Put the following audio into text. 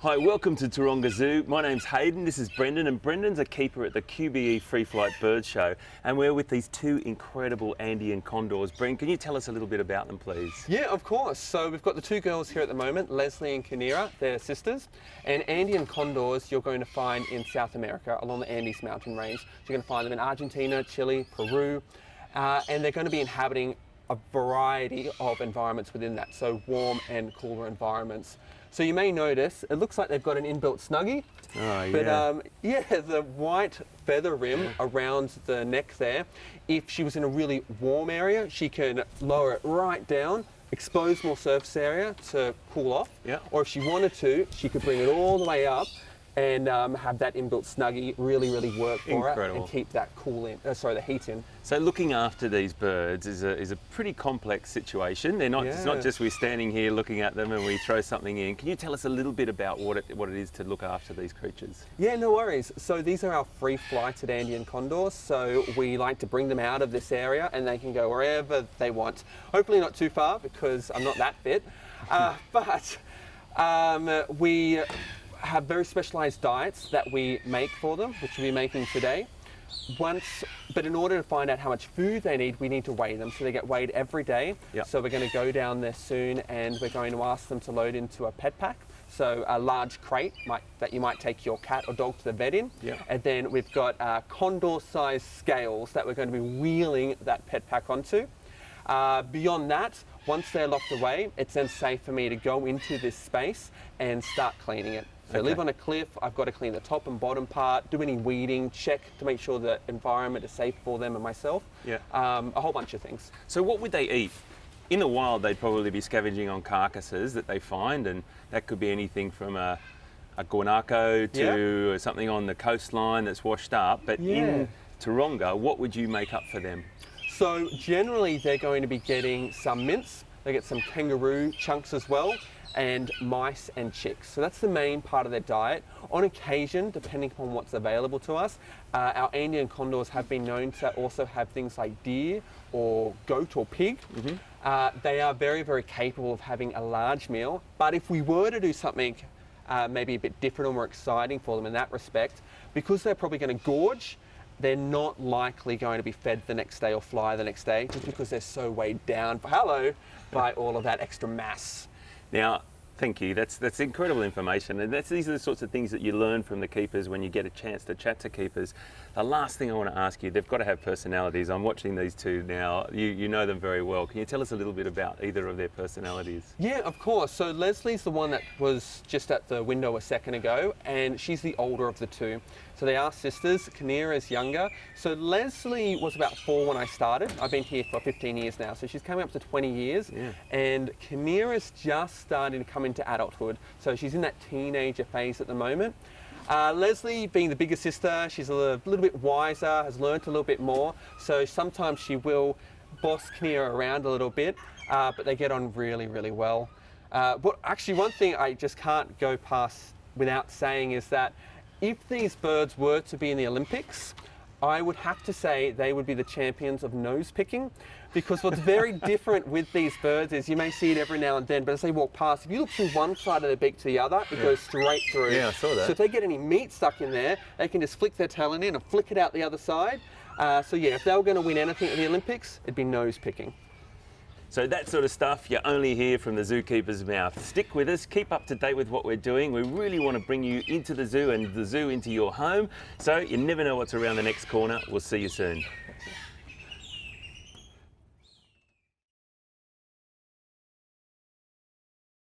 Hi, welcome to Taronga Zoo. My name's Hayden, this is Brendan, and Brendan's a keeper at the QBE Free Flight Bird Show, and we're with these two incredible Andean Condors. Brendan, can you tell us a little bit about them, please? Yeah, of course. So we've got the two girls here at the moment, Leslie and Kinera, they're sisters, and Andean Condors you're going to find in South America along the Andes mountain range. So you're going to find them in Argentina, Chile, Peru, and they're going to be inhabiting a variety of environments within that, so warm and cooler environments. So you may notice, it looks like they've got an inbuilt Snuggie. Oh, yeah. But yeah, the white feather rim around the neck there, if she was in a really warm area, she can lower it right down, expose more surface area to cool off. Yeah. Or if she wanted to, she could bring it all the way up and have that inbuilt Snuggie really work for Incredible. it and keep that the heat in. So looking after these birds is a pretty complex situation. They're not, It's not Yeah. just we're standing here looking at them and we throw something in. Can you tell us a little bit about what it is to look after these creatures? Yeah, no worries. So these are our free flighted Andean Condors. So we like to bring them out of this area and they can go wherever they want. Hopefully not too far because I'm not that fit. But we have very specialized diets that we make for them, which we'll be making today. But in order to find out how much food they need, we need to weigh them. So they get weighed every day. Yep. So we're going to go down there soon and we're going to ask them to load into a pet pack. So a large crate that you might take your cat or dog to the vet in. Yep. And then we've got condor-sized scales that we're going to be wheeling that pet pack onto. Beyond that, once they're locked away, it's then safe for me to go into this space and start cleaning it. So I live on a cliff, I've got to clean the top and bottom part, do any weeding, check to make sure the environment is safe for them and myself. Yeah. A whole bunch of things. So what would they eat? In the wild, they'd probably be scavenging on carcasses that they find, and that could be anything from a guanaco to something on the coastline that's washed up. But in Taronga, what would you make up for them? So generally they're going to be getting some mince, they get some kangaroo chunks as well, and mice and chicks. So that's the main part of their diet. On occasion, depending upon what's available to us, our Andean Condors have been known to also have things like deer or goat or pig. They are very capable of having a large meal, but if we were to do something maybe a bit different or more exciting for them in that respect, because they're probably going to gorge, they're not likely going to be fed the next day or fly the next day, just because they're so weighed down by all of that extra mass. Now, thank you. That's incredible information, and these are the sorts of things that you learn from the keepers when you get a chance to chat to keepers. The last thing I want to ask you, they've got to have personalities. I'm watching these two now. You know them very well. Can you tell us a little bit about either of their personalities? Yeah, of course. So Leslie's the one that was just at the window a second ago, and she's the older of the two. So they are sisters. Kinera is younger. So Leslie was about 4 when I started. I've been here for 15 years now, so she's coming up to 20 years. Yeah. And Kinera's just starting to come into adulthood. So she's in that teenager phase at the moment. Leslie, being the bigger sister, she's a little bit wiser, has learnt a little bit more. So sometimes she will boss Kinera around a little bit, but they get on really well. But actually, one thing I just can't go past without saying is that if these birds were to be in the Olympics, I would have to say they would be the champions of nose picking, because what's very different with these birds is you may see it every now and then, but as they walk past, if you look from one side of their beak to the other, it goes straight through. Yeah, I saw that. So if they get any meat stuck in there, they can just flick their talon in and flick it out the other side. So yeah, if they were going to win anything at the Olympics, it'd be nose picking. So that sort of stuff you only hear from the zookeeper's mouth. Stick with us, keep up to date with what we're doing. We really want to bring you into the zoo and the zoo into your home. So you never know what's around the next corner. We'll see you soon.